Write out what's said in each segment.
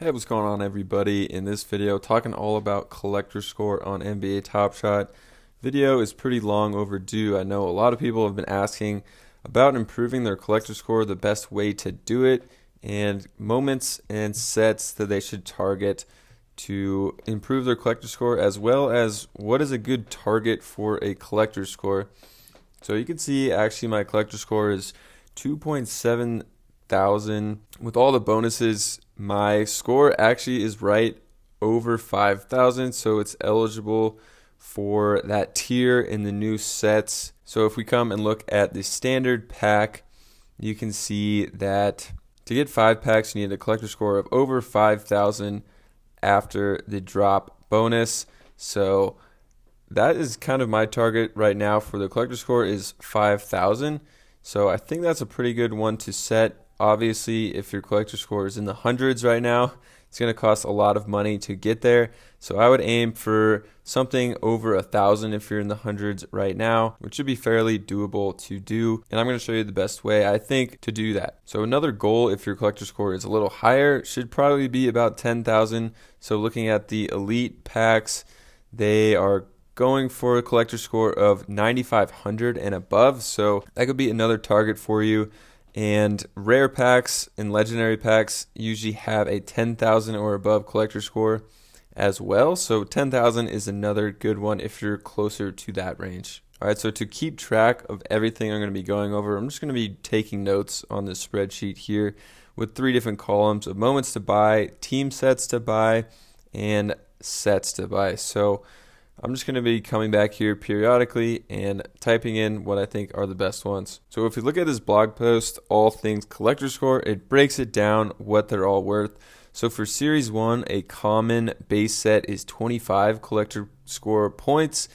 Hey, what's going on, everybody? In this video, talking all about collector score on NBA Top Shot. Video is pretty long overdue. I know a lot of people have been asking about improving their collector score, the best way to do it, and moments and sets that they should target to improve their collector score, as well as what is a good target for a collector score. So you can see actually my collector score is 2.7 thousand. With all the bonuses, my score actually is right over 5,000, so it's eligible for that tier in the new sets. So if we come and look at the standard pack, you can see that to get 5 packs, you need a collector score of over 5,000 after the drop bonus. So that is kind of my target right now for the collector score is 5,000. So I think that's a pretty good one to set. Obviously, if your collector score is in the hundreds right now, it's going to cost a lot of money to get there. So I would aim for something over 1,000 if you're in the hundreds right now, which should be fairly doable to do. And I'm going to show you the best way, I think, to do that. So another goal, if your collector score is a little higher, should probably be about 10,000. So looking at the elite packs, they are going for a collector score of 9,500 and above. So that could be another target for you. And rare packs and legendary packs usually have a 10,000 or above collector score as well. So 10,000 is another good one if you're closer to that range. All right, so to keep track of everything I'm going to be going over, I'm just going to be taking notes on this spreadsheet here with 3 different columns of moments to buy, team sets to buy, and sets to buy. So I'm just going to be coming back here periodically and typing in what I think are the best ones. So if you look at this blog post, All Things Collector Score, it breaks it down what they're all worth. So for Series 1, a common base set is 25 collector score points,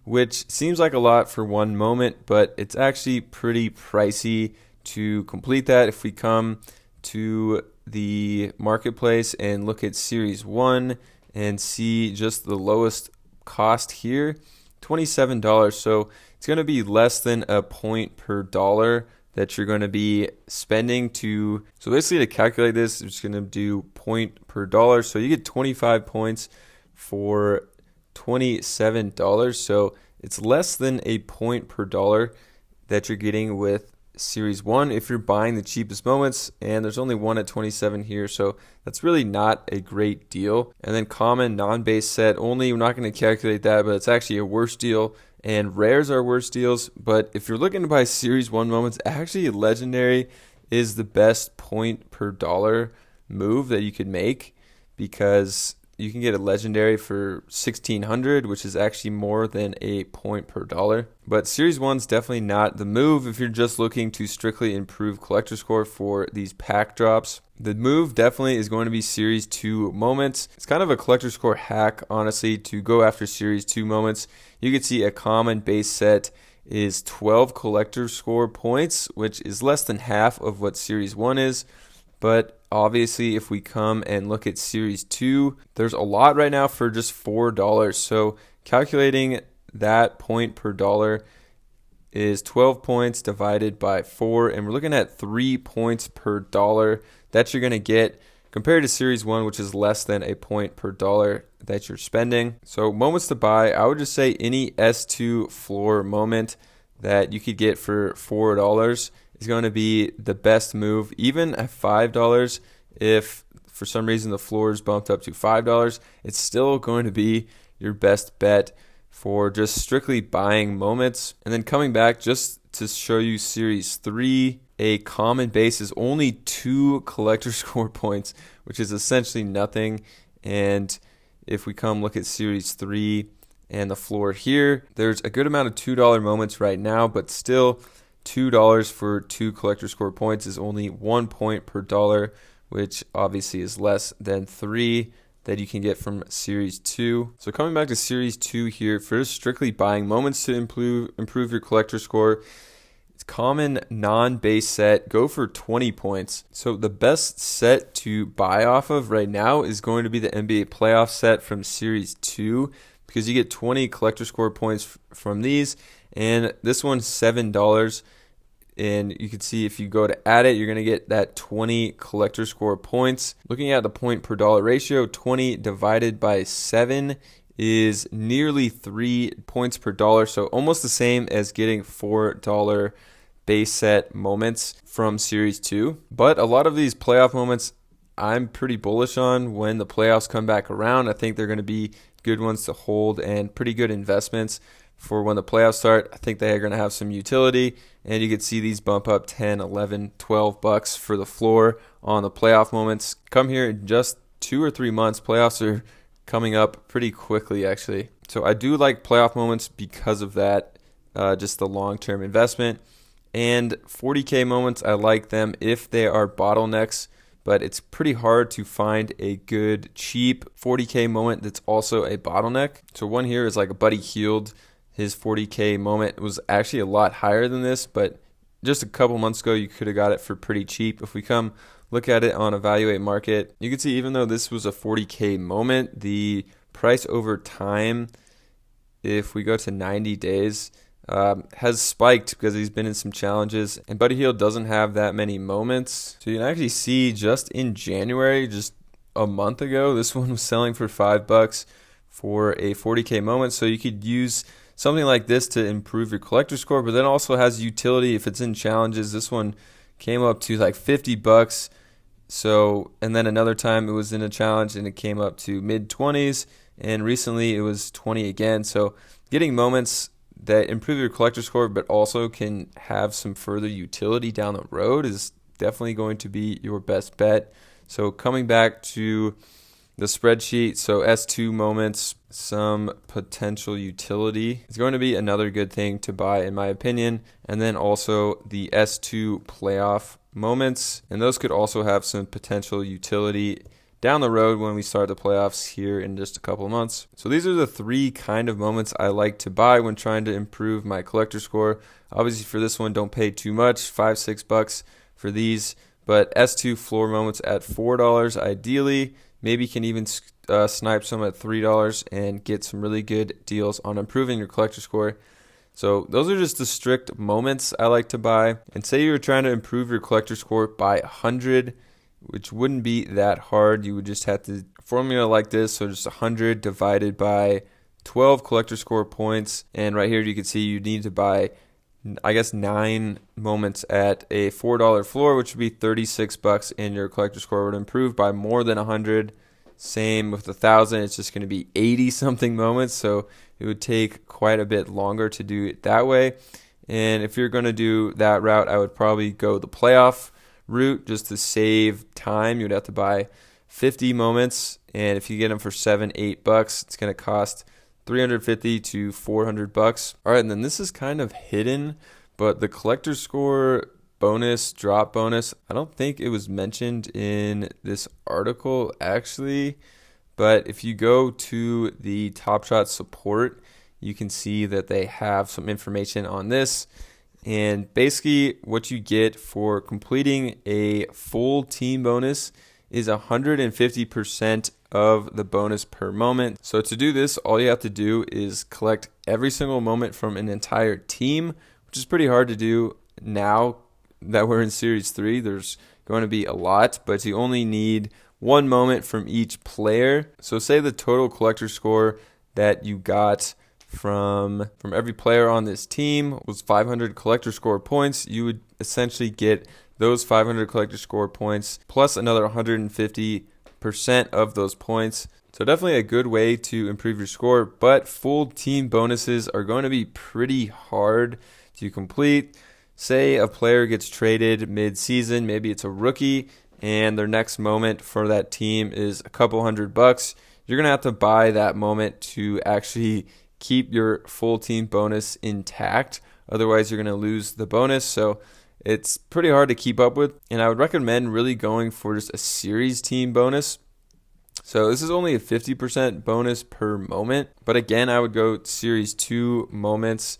which seems like a lot for one moment, but it's actually pretty pricey to complete that. If we come to the marketplace and look at Series 1 and see just the lowest cost here, $27. So it's going to be less than a point per dollar that you're going to be spending to. So basically to calculate this, I'm just going to do point per dollar. So you get 25 points for $27. So it's less than a point per dollar that you're getting with Series 1 if you're buying the cheapest moments, and there's only one at 27 here, so that's really not a great deal. And then common non-base set only, we're not going to calculate that, but it's actually a worse deal, and rares are worse deals. But if you're looking to buy Series 1 moments, actually legendary is the best point per dollar move that you could make, because you can get a legendary for 1,600, which is actually more than a point per dollar. But Series 1's definitely not the move if you're just looking to strictly improve collector score for these pack drops. The move definitely is going to be Series 2 moments. It's kind of a collector score hack, honestly, to go after Series 2 moments. You can see a common base set is 12 collector score points, which is less than half of what Series 1 is. But obviously, if we come and look at Series 2, there's a lot right now for just $4. So calculating that point per dollar is 12 points divided by 4. And we're looking at 3 points per dollar that you're going to get compared to Series 1, which is less than a point per dollar that you're spending. So moments to buy, I would just say any S2 floor moment that you could get for $4 is going to be the best move. Even at $5, if for some reason the floor is bumped up to $5, it's still going to be your best bet for just strictly buying moments. And then coming back just to show you Series 3, a common base is only 2 collector score points, which is essentially nothing. And if we come look at Series 3 and the floor here, there's a good amount of $2 moments right now, but still $2 for 2 collector score points is only 1 point per dollar, which obviously is less than 3 that you can get from Series 2. So coming back to Series 2 here, for strictly buying moments to improve your collector score, it's common non-base set, go for 20 points. So the best set to buy off of right now is going to be the NBA playoff set from Series 2, because you get 20 collector score points from these, and this one's $7. And you can see if you go to add it, you're going to get that 20 collector score points. Looking at the point per dollar ratio, 20 divided by 7 is nearly 3 points per dollar. So almost the same as getting $4 base set moments from Series 2. But a lot of these playoff moments I'm pretty bullish on when the playoffs come back around. I think they're going to be good ones to hold and pretty good investments for when the playoffs start. I think they are going to have some utility, and you can see these bump up 10, 11, 12 bucks for the floor on the playoff moments. Come here in just 2 or 3 months. Playoffs are coming up pretty quickly, actually. So I do like playoff moments because of that, just the long-term investment. And 40K moments, I like them if they are bottlenecks, but it's pretty hard to find a good, cheap 40K moment that's also a bottleneck. So one here is like a Buddy Hield. His 40K moment was actually a lot higher than this, but just a couple months ago, you could have got it for pretty cheap. If we come look at it on Evaluate Market, you can see even though this was a 40K moment, the price over time, if we go to 90 days, has spiked because he's been in some challenges, and Buddy Hield doesn't have that many moments. So you can actually see just in January, just a month ago, this one was selling for $5 for a 40K moment. So you could use something like this to improve your collector score, but then also has utility if it's in challenges. This one came up to like $50. So, and then another time it was in a challenge and it came up to mid-20s, and recently it was 20 again. So getting moments that improve your collector score but also can have some further utility down the road is definitely going to be your best bet. So coming back to the spreadsheet, so S2 moments, some potential utility is going to be another good thing to buy in my opinion. And then also the S2 playoff moments, and those could also have some potential utility down the road when we start the playoffs here in just a couple of months. So these are the 3 kind of moments I like to buy when trying to improve my collector score. Obviously for this one, don't pay too much, $5-6 for these, but S2 floor moments at $4 ideally. Maybe you can even snipe some at $3 and get some really good deals on improving your collector score. So those are just the strict moments I like to buy. And say you're trying to improve your collector score by 100, which wouldn't be that hard. You would just have to formula like this. So just 100 divided by 12 collector score points. And right here you can see you need to buy, I guess, 9 moments at a $4 floor, which would be $36, and your collector score would improve by more than 100. Same with 1,000, it's just going to be 80 something moments. So it would take quite a bit longer to do it that way. And if you're going to do that route, I would probably go the playoff route just to save time. You'd have to buy 50 moments, and if you get them for $7-8, it's going to cost $350 to $400. All right, and then this is kind of hidden, but the collector score bonus, drop bonus, I don't think it was mentioned in this article actually, but if you go to the Top Shot support, you can see that they have some information on this. And basically what you get for completing a full team bonus is 150% of the bonus per moment. So to do this, all you have to do is collect every single moment from an entire team, which is pretty hard to do now that we're in Series 3. There's going to be a lot, but you only need 1 moment from each player. So say the total collector score that you got from every player on this team was 500 collector score points. You would essentially get those 500 collector score points plus another 150% of those points. So definitely a good way to improve your score, but full team bonuses are going to be pretty hard to complete. Say a player gets traded mid-season, maybe it's a rookie, and their next moment for that team is a couple $100. You're going to have to buy that moment to actually keep your full team bonus intact. Otherwise, you're going to lose the bonus. So it's pretty hard to keep up with. And I would recommend really going for just a series team bonus. So this is only a 50% bonus per moment. But again, I would go series 2 moments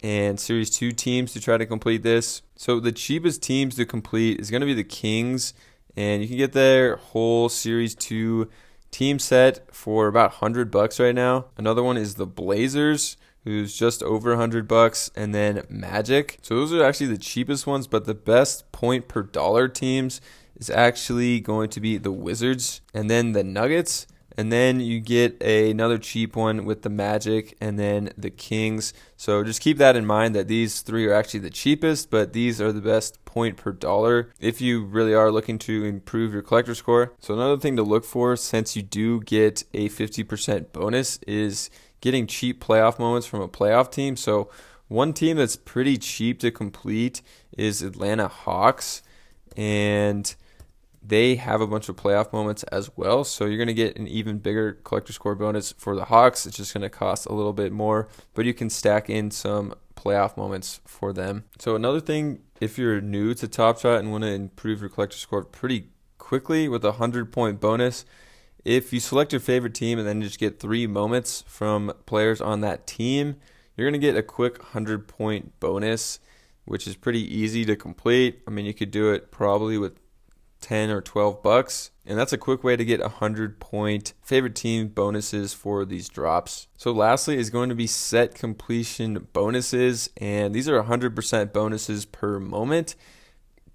and series 2 teams to try to complete this. So the cheapest teams to complete is going to be the Kings. And you can get their whole series 2 team set for about $100 right now. Another one is the Blazers, who's just over $100, and then Magic. So those are actually the cheapest ones, but the best point per dollar teams is actually going to be the Wizards and then the Nuggets. And then you get another cheap one with the Magic and then the Kings. So just keep that in mind that these three are actually the cheapest, but these are the best point per dollar if you really are looking to improve your collector score. So another thing to look for, since you do get a 50% bonus, is getting cheap playoff moments from a playoff team. So one team that's pretty cheap to complete is Atlanta Hawks, and they have a bunch of playoff moments as well. So you're going to get an even bigger collector score bonus for the Hawks. It's just going to cost a little bit more, but you can stack in some playoff moments for them. So another thing, if you're new to Top Shot and want to improve your collector score pretty quickly with a 100-point bonus, if you select your favorite team and then just get 3 moments from players on that team, you're going to get a quick 100-point bonus, which is pretty easy to complete. I mean, you could do it probably with 10 or 12 bucks, and that's a quick way to get 100-point favorite team bonuses for these drops. So lastly is going to be set completion bonuses, and these are 100% bonuses per moment.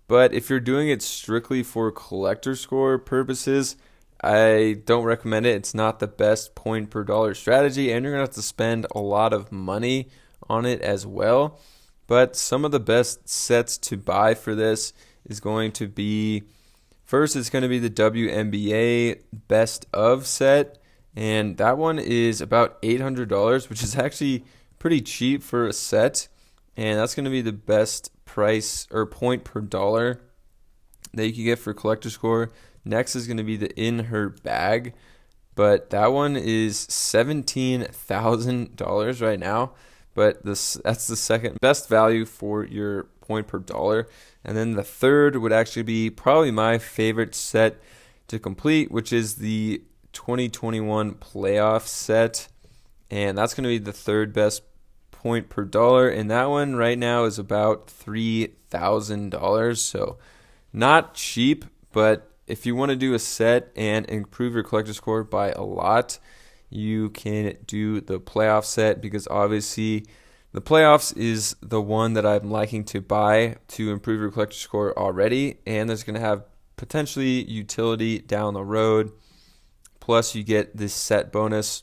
But if you're doing it strictly for collector score purposes, I don't recommend it. It's not the best point per dollar strategy, and you're gonna have to spend a lot of money on it as well. But some of the best sets to buy for this is going to be, first, it's going to be the WNBA Best of set, and that one is about $800, which is actually pretty cheap for a set, and that's going to be the best price or point per dollar that you can get for collector score. Next is going to be the In Her Bag, but that one is $17,000 right now, but that's the second best value for your point per dollar. And then the third would actually be probably my favorite set to complete, which is the 2021 playoff set, and that's going to be the third best point per dollar, and that one right now is about $3,000. So not cheap, but if you want to do a set and improve your collector score by a lot, you can do the playoff set, because obviously the playoffs is the one that I'm liking to buy to improve your collector score already, and there's going to have potentially utility down the road. Plus you get this set bonus.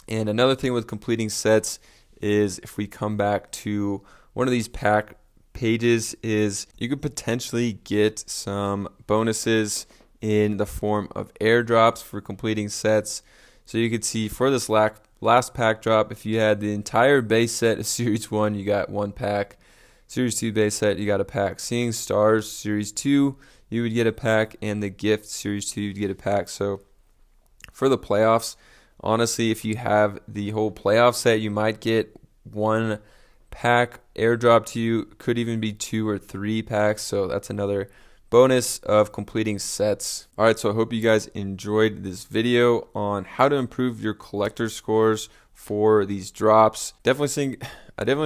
And another thing with completing sets is, if we come back to one of these pack pages, is you could potentially get some bonuses in the form of airdrops for completing sets. So you could see for this last pack drop, if you had the entire base set of Series 1, you got 1 pack. Series 2 base set, you got a pack. Seeing Stars Series 2, you would get a pack, and the Gift Series 2, you'd get a pack. So for the playoffs, honestly, if you have the whole playoff set, you might get 1 pack airdrop to you. Could even be 2 or 3 packs, so that's another bonus of completing sets. All right, so I hope you guys enjoyed this video on how to improve your collector scores for these drops. I definitely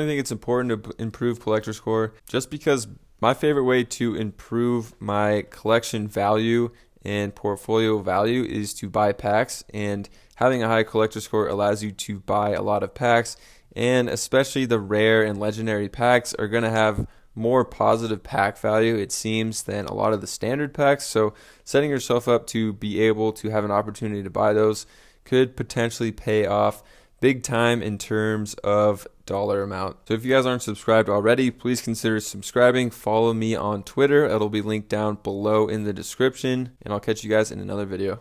think it's important to improve collector score, just because my favorite way to improve my collection value and portfolio value is to buy packs, and having a high collector score allows you to buy a lot of packs, and especially the rare and legendary packs are going to have more positive pack value, it seems, than a lot of the standard packs. So setting yourself up to be able to have an opportunity to buy those could potentially pay off big time in terms of dollar amount. So if you guys aren't subscribed already, please consider subscribing. Follow me on Twitter. It'll be linked down below in the description, and I'll catch you guys in another video.